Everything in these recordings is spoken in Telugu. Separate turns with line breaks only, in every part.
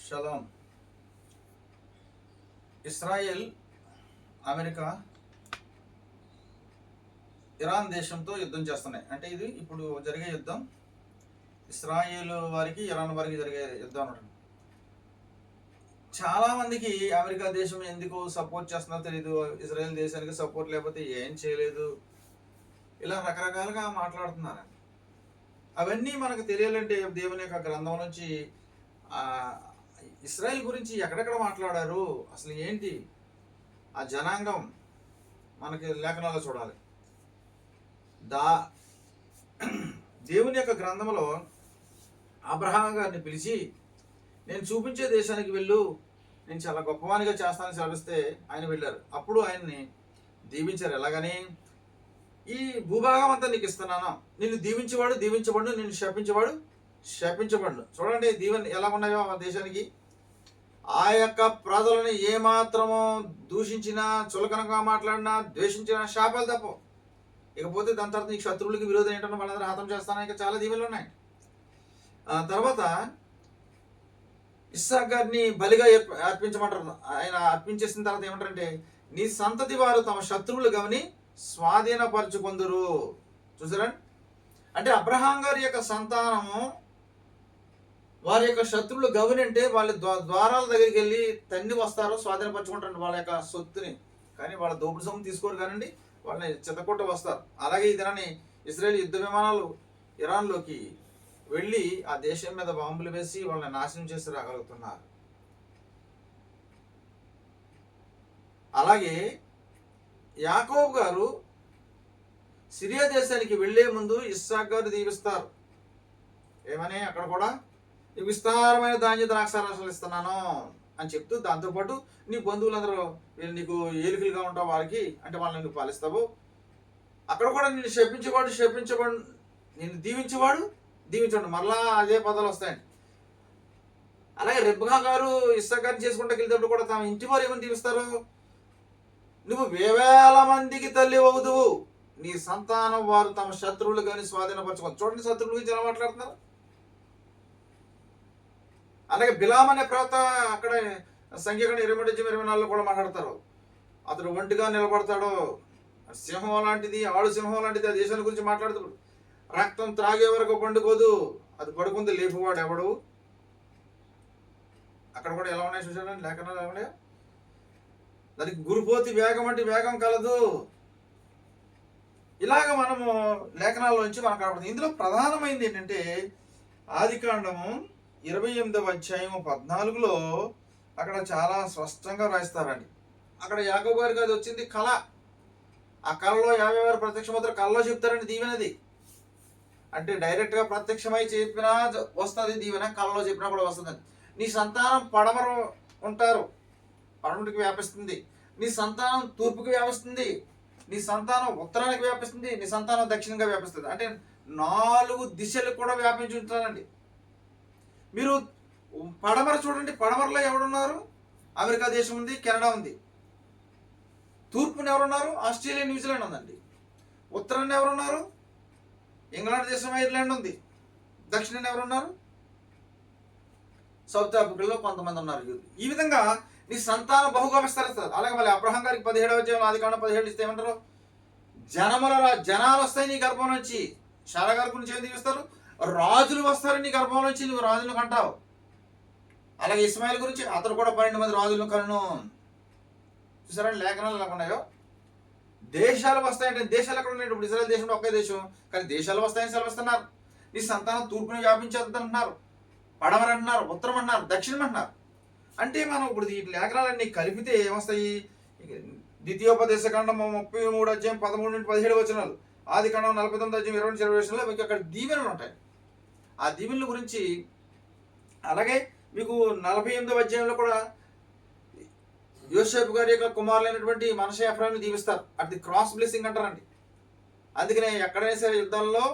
షలోం. ఇస్రాయేల్, అమెరికా, ఇరాన్ దేశంతో యుద్ధం చేస్తున్నాయి. అంటే ఇది ఇప్పుడు జరిగే యుద్ధం ఇస్రాయేల్ వారికి, ఇరాన్ వారికి జరిగే యుద్ధం అన్నమాట. చాలామందికి అమెరికా దేశం ఎందుకు సపోర్ట్ చేస్తుందో తెలియదు, ఇజ్రాయెల్ దేశానికి సపోర్ట్ లేకపోతే ఏం చేయలేదు, ఇలా రకరకాలుగా మాట్లాడుతున్నారండి. అవన్నీ మనకు తెలియాలంటే దేవుని యొక్క గ్రంథం నుంచి ఇస్రాయెల్ గురించి ఎక్కడెక్కడ మాట్లాడారు, అసలు ఏంటి ఆ జనాంగం మనకి లేఖనాల్లో చూడాలి. దేవుని యొక్క గ్రంథంలో అబ్రహాం గారిని పిలిచి నేను చూపించే దేశానికి వెళ్ళు, నేను చాలా గొప్పవానిగా చేస్తానని సెలవిస్తే ఆయన వెళ్ళారు. అప్పుడు ఆయన్ని దీవించారు. ఎలాగని, ఈ భూభాగం అంతా నీకు ఇస్తున్నాను, నిన్ను దీవించేవాడు దీవించబడు, నిన్ను శపించేవాడు శపించబడు. చూడండి దీవెన ఎలా ఉన్నాయో ఆ దేశానికి. ఆ యొక్క ప్రజలను ఏమాత్రమో దూషించినా, చులకనగా మాట్లాడినా, ద్వేషించినా శాపాలు తప్ప. ఇకపోతే దాని తర్వాత నీకు శత్రువులకి విరోధం ఏంటన్నా వాళ్ళందరూ హతం చేస్తాను. ఇంకా చాలా దీవెనలు ఉన్నాయి. తర్వాత ఇస్సాక్ గారిని బలిగా అర్పించమంటారు. ఆయన అర్పించేసిన తర్వాత ఏమంటారంటే, నీ సంతతి వారు తమ శత్రువులు గమని స్వాధీనపరచుకొందురు. చూసారా, అంటే అబ్రహాం గారి యొక్క సంతానము వారి యొక్క శత్రువులు గమని అంటే వాళ్ళ ద్వారాల దగ్గరికి వెళ్ళి తండ్రి వస్తారు, స్వాధీనపరచుకుంటారు వాళ్ళ యొక్క సొత్తుని. కానీ వాళ్ళ దోపుడు సొమ్ము తీసుకోరు కానండి, వాళ్ళని చెత్తకొట్ట వస్తారు. అలాగే ఈ దినాన్ని ఇజ్రాయెల్ యుద్ధ విమానాలు ఇరాన్లోకి వెళ్ళి ఆ దేశం మీద బాంబులు వేసి వాళ్ళని నాశనం చేసి రాగలుగుతున్నారు. అలాగే యాకోబు గారు సిరియా దేశానికి వెళ్లే ముందు ఇస్సాక్ గారు దీవిస్తారు. ఏమని, అక్కడ కూడా విస్తారమైన ధాన్య ద్రాక్షారసాలు ఇస్తున్నాను అని చెప్తూ, దాంతోపాటు నీ బంధువులందరూ నీకు ఏలికలుగా ఉంటావు వారికి, అంటే వాళ్ళని నువ్వు పాలిస్తావు. అక్కడ కూడా నిన్ను శపించేవాడు శపించబడు, నిన్ను దీవించేవాడు దీవించండు. మరలా అదే పదాలు వస్తాయండి. అలాగే రెబ్కా గారు ఇస్సాక్ గారిని చేసుకుంటూ వెళ్ళేటప్పుడు కూడా తమ ఇంటి వారు ఏమని దీవిస్తారు, నువ్వు వేవేల మందికి తల్లి అవుదువు, నీ సంతానం వారు తమ శత్రువులు కానీ స్వాధీనపరచుకోవాలి. చూడండి శత్రువుల గురించి ఎలా మాట్లాడుతున్నారు. అలాగే బిలాం అనే ప్రవక్త అక్కడ సంఖ్యాకాండం 23-24 కూడా మాట్లాడతారు. అతడు ఒంటిగా నిలబడతాడు, సింహం లాంటిది, ఆడు సింహం లాంటిది. ఆ దేశాల గురించి మాట్లాడుతాడు. రక్తం త్రాగే వరకు పండుకోదు, అది పడుకుంది లేపువాడు ఎవడు. అక్కడ కూడా ఎలా ఉన్నాయి చూసాడండి లేఖనాలు ఎలా ఉన్నాయో. దానికి గురుపోతి వేగం అంటే వేగం కలదు. ఇలాగ మనము లేఖనాల్లోంచి మనకు కనబడుతుంది. ఇందులో ప్రధానమైనది ఏంటంటే ఆదికాండము 28వ అధ్యాయము 14లో అక్కడ చాలా స్పష్టంగా రాయిస్తారండి. అక్కడ యాకోబు గారికి అది వచ్చింది కళ. ఆ కళలో 50,000 ప్రత్యక్షమవుతారు. కళలో చెప్తారండి దీవెనది. అంటే డైరెక్ట్గా ప్రత్యక్షమై చెప్పినా వస్తుంది దీవెన, కళలో చెప్పినా కూడా వస్తుంది. నీ సంతానం పడమర ఉంటారు, పడమటికి వ్యాపిస్తుంది. నీ సంతానం తూర్పుకి వ్యాపిస్తుంది. నీ సంతానం ఉత్తరానికి వ్యాపిస్తుంది. నీ సంతానం దక్షిణంగా వ్యాపిస్తుంది. అంటే 4 దిశలు కూడా వ్యాపించి ఉంటారండి. మీరు పడమర చూడండి, పడమరలో ఎవరున్నారు, అమెరికా దేశం ఉంది, కెనడా ఉంది. తూర్పున ఎవరున్నారు, ఆస్ట్రేలియా, న్యూజిలాండ్ ఉందండి. ఉత్తరాన్ని ఎవరున్నారు, ఇంగ్లాండ్ దేశం, ఐర్లాండ్ ఉంది. దక్షిణాన్ని ఎవరున్నారు, సౌత్ ఆఫ్రికాలో కొంతమంది ఉన్నారు. ఈ విధంగా నీ సంతానం బహుగా విస్తరిస్తారు. అలాగే మళ్ళీ అబ్రహాం గారికి 17వ అధ్యాయం ఆదికాండం 17 ఇస్తే ఏమంటారు, జనాలు వస్తాయి నీ గర్భం నుంచి. శారా గారి గురించి ఏం దీవిస్తారు, రాజులు వస్తారు నీ గర్భం నుంచి, నువ్వు రాజులను కంటావు. అలాగే ఇస్మాయిల్ గురించి, అతడు కూడా 12 మంది రాజులను కను. చూసారా లేఖనాలు ఎలా ఉన్నాయో. దేశాలు వస్తాయంటే దేశాలు ఎక్కడ ఉన్నాయి, ఇప్పుడు ఇజ్రాయెల్ దేశంలో ఒకే దేశం, కానీ దేశాలు వస్తాయని సెలవిస్తున్నారు. నీ సంతానం తూర్పుని వ్యాపించేద్దంటున్నారు, పడమర అంటున్నారు, ఉత్తరం అంటున్నారు, దక్షిణం అంటున్నారు. అంటే మనం ఇప్పుడు ఈ లేఖనాలన్నీ కలిపితే ఏమొస్తాయి, ద్వితీయోపదేశకాండం 33 అధ్యాయం 13-17 వచనాలు, ఆదికాండం 49 అధ్యాయం 20-20 వచనాలు మీకు అక్కడ దీవెనలు ఉంటాయి. ఆ దీవెనల గురించి అలాగే మీకు 48వ అధ్యాయంలో కూడా యోసేపు గారి యొక్క కుమారులైనటువంటి మనషే, ఎఫ్రాయిముని దీవిస్తారు. అది క్రాస్ బ్లెస్సింగ్ అంటారండి. అందుకనే ఎక్కడైనా సరే యుద్ధంలో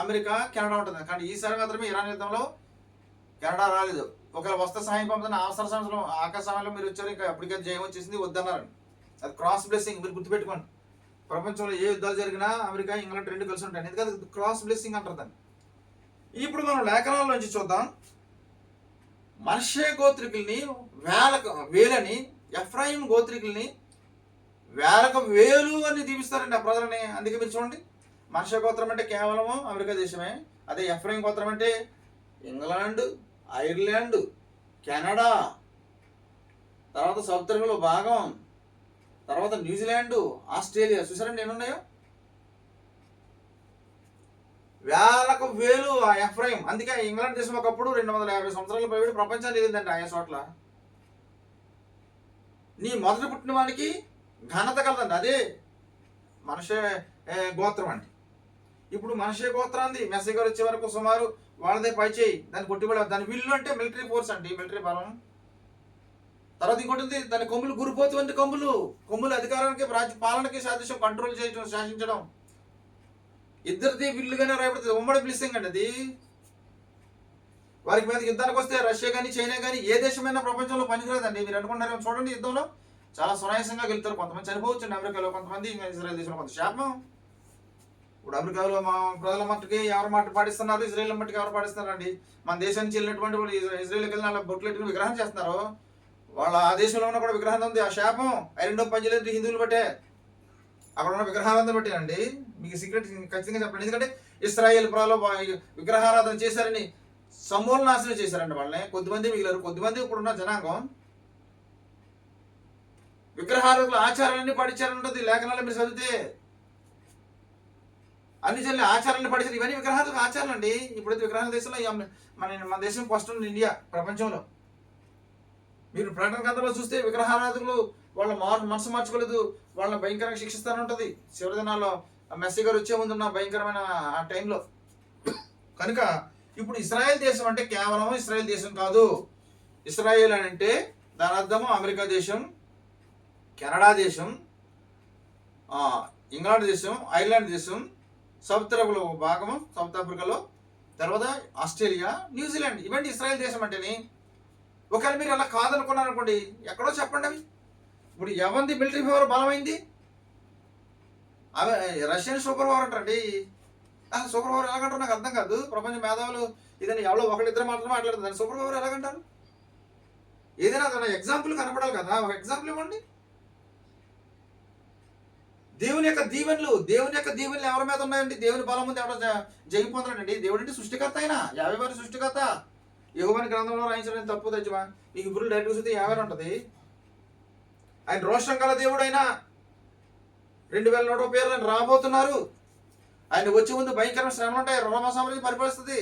అమెరికా, కెనడా ఉంటుంది. కానీ ఈసారి మాత్రమే ఇరాన్ యుద్ధంలో కెనడా రాలేదు. ఒకవేళ వస్త్ర సహాయం పంపుతున్న అవసర సమయంలో ఆకాశ సమయంలో మీరు వచ్చారు, ఇంకా ఎప్పటికైతే జయం వచ్చేసింది వద్దన్నారండి. అది క్రాస్ బ్లెస్సింగ్, మీరు గుర్తుపెట్టుకోండి. ప్రపంచంలో ఏ యుద్ధాలు జరిగినా అమెరికా, ఇంగ్లాండ్ 2 కలిసి ఉంటాయి. ఎందుకంటే క్రాస్ బ్లెస్సింగ్ అంటారు దాన్ని. ఇప్పుడు మనం లేఖనాల నుంచి చూద్దాం. మనష్షే గోత్రికుల్ని వేలని, ఎఫ్రాయిం గోత్రికుల్ని వేలకు వేలు అని దీవిస్తారండి ఆ ప్రజలని. అందుకే మీరు చూడండి, మనష్షే గోత్రం అంటే కేవలము అమెరికా దేశమే. అదే ఎఫ్రాయిం గోత్రం అంటే ఇంగ్లాండ్, ఐర్లాండ్, కెనడా, తర్వాత సౌత్ భాగం, తర్వాత న్యూజిలాండ్, ఆస్ట్రేలియా. చూసారండి ఎన్నున్నాయో? వేలకు వేలు ఆ ఎఫ్రాయిం. అందుకే ఇంగ్లాండ్ దేశం ఒకప్పుడు 250 సంవత్సరాల పైబడి ప్రపంచాన్ని లేదండి ఆయా చోట్ల. నీ మొదటి పుట్టిన వానికి ఘనత కలదండి. అదే మనషే గోత్రం అండి. ఇప్పుడు మనషే గోత్రాన్ని మెస్సీ గారు వచ్చే వరకు సుమారు వాళ్ళదే పై చేయి, దాన్ని కొట్టిబడి, దాని విల్లు అంటే మిలిటరీ ఫోర్స్ అండి, మిలిటరీ బలం. తర్వాత ఇంకోటి ఉంది, దాని కొమ్ములు గురిపోతు వంటి కొమ్ములు అధికారానికి, పాలనకి సాదృశ్యం, కంట్రోల్ చేయడం, శాసించడం. ఇద్దరిది విల్లుగానే రాయబడుతుంది. ఉమ్మడి బ్లెస్సింగ్ అండి అది. వారికి మీద యుద్ధానికి వస్తే రష్యా కానీ, చైనా కానీ, ఏ దేశమైనా ప్రపంచంలో పనికిరాదండి. మీరు అనుకుంటారేమో, చూడండి యుద్ధంలో చాలా సునాయాసంగా గెలుతారు. కొంతమంది చనిపోవచ్చండి అమెరికాలో, కొంతమంది ఇజ్రాయెల్ దేశంలో కొంత శాపం. ఇప్పుడు అమెరికాలో మా ప్రజల మట్టుకి ఎవరి మాట పాటిస్తున్నారు, ఇజ్రాయెల్ మట్టుకి ఎవరు పాటిస్తున్నారండి. మన దేశం నుంచి వెళ్ళినటువంటి వాళ్ళు ఇజ్రాయెల్కి వెళ్ళిన బొట్లెట్టుకుని విగ్రహం చేస్తున్నారు. వాళ్ళ ఆ దేశంలో ఉన్న కూడా విగ్రహం ఉంది. ఆ శాపం రెండో పంచలేదు హిందువులు బట్టే, అక్కడ ఉన్న విగ్రహారాధన బట్టేనండి. మీకు సీక్రెట్ ఖచ్చితంగా చెప్పండి. ఎందుకంటే ఇస్రాయేల్ ప్రజలు విగ్రహారాధన చేశారని సమూల నాశనం చేశారండి వాళ్ళని. కొద్దిమంది మిగిలారు, కొద్దిమంది ఇప్పుడున్న జనాంగం విగ్రహారాధుల ఆచారాలన్నీ పాటించారన్నది లేఖనాలు మీరు చదివితే. అన్ని చెల్లి ఆచారాలను పడిచారు. ఇవన్నీ విగ్రహాలకు ఆచారాలు అండి. ఇప్పుడైతే విగ్రహాల దేశంలో మన దేశం ఫస్ట్ ఉంది ఇండియా ప్రపంచంలో. మీరు ప్రకటన గ్రంథంలో చూస్తే విగ్రహారాధకులు వాళ్ళ మనసు మార్చుకోలేదు, వాళ్ళని భయంకరంగా శిక్షిస్తానే ఉంటుంది. చివరి దినాల్లో మెస్సీ గారు వచ్చే ముందున్న భయంకరమైన ఆ టైంలో. కనుక ఇప్పుడు ఇస్రాయేల్ దేశం అంటే కేవలం ఇస్రాయేల్ దేశం కాదు. ఇస్రాయేల్ అని అంటే దాని అర్థము అమెరికా దేశం, కెనడా దేశం, ఇంగ్లాండ్ దేశం, ఐర్లాండ్ దేశం, సౌత్ భాగము సౌత్ ఆఫ్రికాలో, తర్వాత ఆస్ట్రేలియా, న్యూజిలాండ్. ఇవన్నీ ఇస్రాయేల్ దేశం అంటేని. ఒకవేళ మీరు అలా కాదనుకున్నారు అనుకోండి, ఎక్కడో చెప్పండి అవి. ఇప్పుడు ఎవరిది మిలిటరీ పవర్ బలమైంది? అవి రష్యన్ సూపర్ పవర్ అంటారండి. సూపర్ పవర్ ఎలాగంటారు నాకు అర్థం కాదు. ప్రపంచ మేధావులు ఇదని ఎవరో ఒకళ్ళిద్దరు మాత్రమే మాట్లాడుతుంది, దాన్ని సూపర్ పవర్ ఎలాగంటారు? ఏదైనా ఎగ్జాంపుల్ కనపడాలి కదా, ఒక ఎగ్జాంపుల్ ఇవ్వండి. దేవుని యొక్క దీవెనలు ఎవరి మీద ఉన్నాయండి? దేవుని బలం ఉంది, ఎవడో జయం పొందడండి. దేవుడు అంటే సృష్టికర్త అయినా, 50 వారి సృష్టికర్త. యెహోవాని గ్రంథంలో రాయించడం తప్పు తెచ్చమా? మీకు ఇప్పుడు డైరెక్ట్ చూస్తే 50 ఉంటుంది. ఆయన రోషం గల దేవుడు అయినా 2130 రాబోతున్నారు. ఆయన వచ్చే ముందు భయంకరమైన శ్రమలు ఉంటాయి. రోమా సామ్రాజ్యం పరిపాలిస్తుంది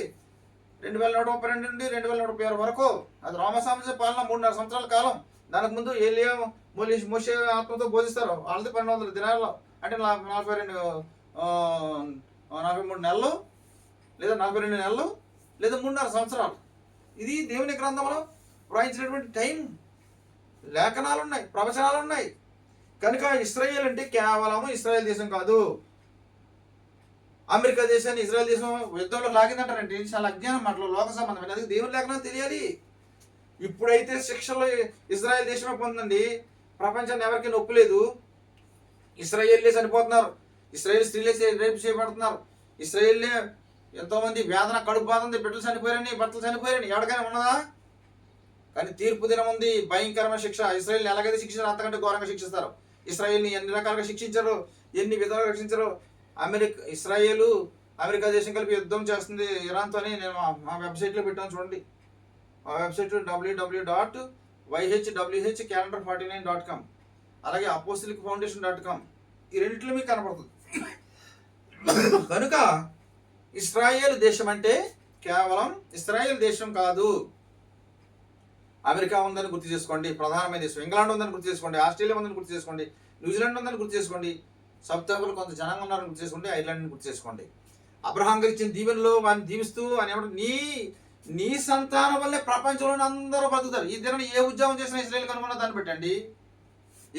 2132 నుండి 2136 వరకు. అది రోమా సామ్రాజ్య పాలన 3.5 సంవత్సరాల కాలం. దానికి ముందు ఏలియా మోషే ఆత్మతో బోధిస్తారు. వాళ్ళది 1200 దినాల్లో, అంటే 43 నెలలు, లేదా 42 నెలలు, లేదా 3.5 సంవత్సరాలు. ఇది దేవుని గ్రంథంలో వ్రాయించినటువంటి టైం. లేఖనాలు ఉన్నాయి, ప్రవచనాలు ఉన్నాయి. కనుక ఇస్రాయేల్ అంటే కేవలము ఇస్రాయేల్ దేశం కాదు. అమెరికా దేశాన్ని ఇజ్రాయెల్ దేశం యుద్ధంలో లాగిందంటారంటే చాలా అజ్ఞానం మాటలు, లోక సంబంధం. అందుకే దేవుని లేఖనాలు తెలియాలి. ఇప్పుడైతే శిక్షలు ఇజ్రాయెల్ దేశమే పొందండి. ప్రపంచాన్ని ఎవరికి నొప్పి లేదు. ఇస్రాయేల్లే చనిపోతున్నారు, ఇస్రాయేల్ స్త్రీలే రేపు చేయబడుతున్నారు, ఇస్రాయేల్లే ఎంతోమంది వేదన, కడుపు బాధ ఉంది, బిడ్డలు చనిపోయారని, భర్తలు చనిపోయారని. ఎవరికైనా ఉన్నదా? కానీ తీర్పు దినం ఉంది, భయంకరమైన శిక్ష. ఇస్రాయేల్ని ఎలాగైతే శిక్షించారు అంతకంటే ఘోరంగా శిక్షిస్తారు. ఇస్రాయేల్ని ఎన్ని రకాలుగా శిక్షించారు, ఎన్ని విధాలుగా శిక్షించారు. అమెరికా దేశం కలిపి యుద్ధం చేస్తుంది ఇరాన్తో అని నేను మా వెబ్సైట్లో పెట్టాను చూడండి. మా వెబ్సైట్ www.yhwhcalendar49.com, అలాగే apostolic.foundation.com. ఈ రెండింటిలో మీకు కనపడుతుంది. కనుక ఇస్రాయేల్ దేశం అంటే కేవలం ఇస్రాయేల్ దేశం కాదు. అమెరికా ఉందని గుర్తు చేసుకోండి, ప్రధానమైన దేశం. ఇంగ్లాండ్ ఉందని గుర్తు చేసుకోండి, ఆస్ట్రేలియా ఉందని గుర్తు చేసుకోండి, న్యూజిలాండ్ ఉందని గుర్తు చేసుకోండి, సౌత్ ఆఫ్రికాలో కొంత జనాంగం ఉన్నారని గుర్తు చేసుకోండి, ఐర్లాండ్ని గుర్తు చేసుకోండి. అబ్రహాం గారు ఇచ్చిన దీవెనలో వారిని దీవిస్తూ అని ఏమంటే నీ సంతానం వల్లే ప్రపంచంలోని అందరూ బతుకుతారు. ఈ దిన ఏ ఉద్యోగం చేసినా ఇస్రాయేల్ కనుగొన్న దాన్ని పెట్టండి,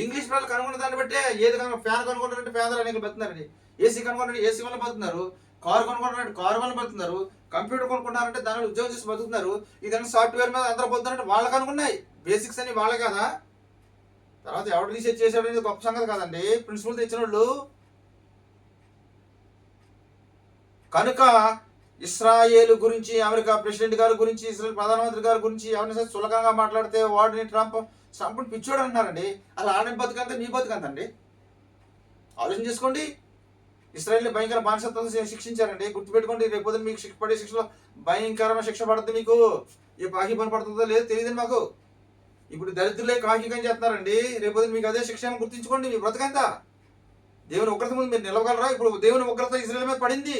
ఇంగ్లీష్ ప్రజలు కనుగొన్న దాన్ని బట్టే. ఏది ఫ్యాన్ కనుగొన్నారంటే ఫ్యాన్ అనేక బతుకున్నారండి, ఏసీ కనుగొన్నారంటే ఏసీ వల్ల బతుకుతున్నారు, కారు కొనుక్కున్నారంటే కారు వల్ల బతుకుతున్నారు, కంప్యూటర్ కొనుక్కున్నారంటే దాని ఉద్యోగం చేసి బతుకుతున్నారు. ఇదన్నా సాఫ్ట్వేర్ మీద అందరూ బతుకున్నారంటే వాళ్ళకి అనుకున్నాయి. బేసిక్స్ అని వాళ్ళే కదా. తర్వాత ఎవరు రీసెర్చ్ చేశాడు అనేది గొప్ప సంగతి కాదండి, ప్రిన్సిపల్ తెచ్చిన వాళ్ళు. కనుక ఇస్రాయేల్ గురించి, అమెరికా ప్రెసిడెంట్ గారి గురించి, ఇస్రాయేల్ ప్రధానమంత్రి గారి గురించి ఎవరిని సరే చులకంగా మాట్లాడితే వాడిని ట్రంప్ని పిచ్చోడు అంటున్నారండి. అలా ఆడని బతుకంతా మీ బతుకంతండి. ఆలోచన చేసుకోండి. ఇస్రాయేల్ని భయంకర బానిసత్వంతో శిక్షించారండి. గుర్తుపెట్టుకోండి, రేపు మీకు పడే శిక్షలో భయంకరమైన శిక్ష పడుతుంది. మీకు ఏ కాకి పని పడుతుందో లేదో తెలియదండి మాకు. ఇప్పుడు దరిద్రులే కాకికం చేస్తున్నారండి. రేపు మీకు అదే శిక్ష గుర్తుంచుకోండి. మీ బ్రతకంతా దేవుని ఉగ్రత ముందు మీరు నిలవగలరా? ఇప్పుడు దేవుని ఉగ్రత ఇజ్రాయెల్ మీద పడింది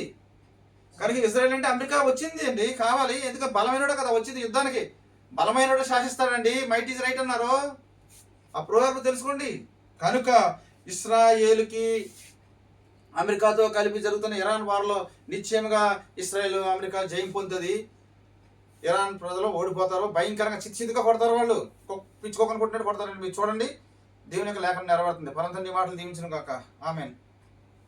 కనుక ఇజ్రాయెల్ అంటే అమెరికా వచ్చింది అండి, కావాలి. ఎందుకంటే బలమైనడు కదా వచ్చింది యుద్ధానికి. బలమైనడు శాసిస్తాడండి. మైట్ ఈజ్ రైట్ అన్నారు. ఆ ప్రోగ్రామ్ తెలుసుకోండి. కనుక ఇస్రాయేలుకి అమెరికాతో కలిపి జరుగుతున్న ఇరాన్ వార్లో నిశ్చయంగా ఇస్రాయేల్ అమెరికా జయం పొందుతుంది. ఇరాన్ ప్రజలు ఓడిపోతారు. భయంకరంగా చిత్తుగా కొడతారు. వాళ్ళు పిచ్చుకోకుండా కొట్టినట్టు కొడతారండి. మీరు చూడండి, దేవుని యొక్క లేఖనం నెరవేరుతుంది. పరంతం నీ మాటలు దీవించును గాక. ఆమేన్.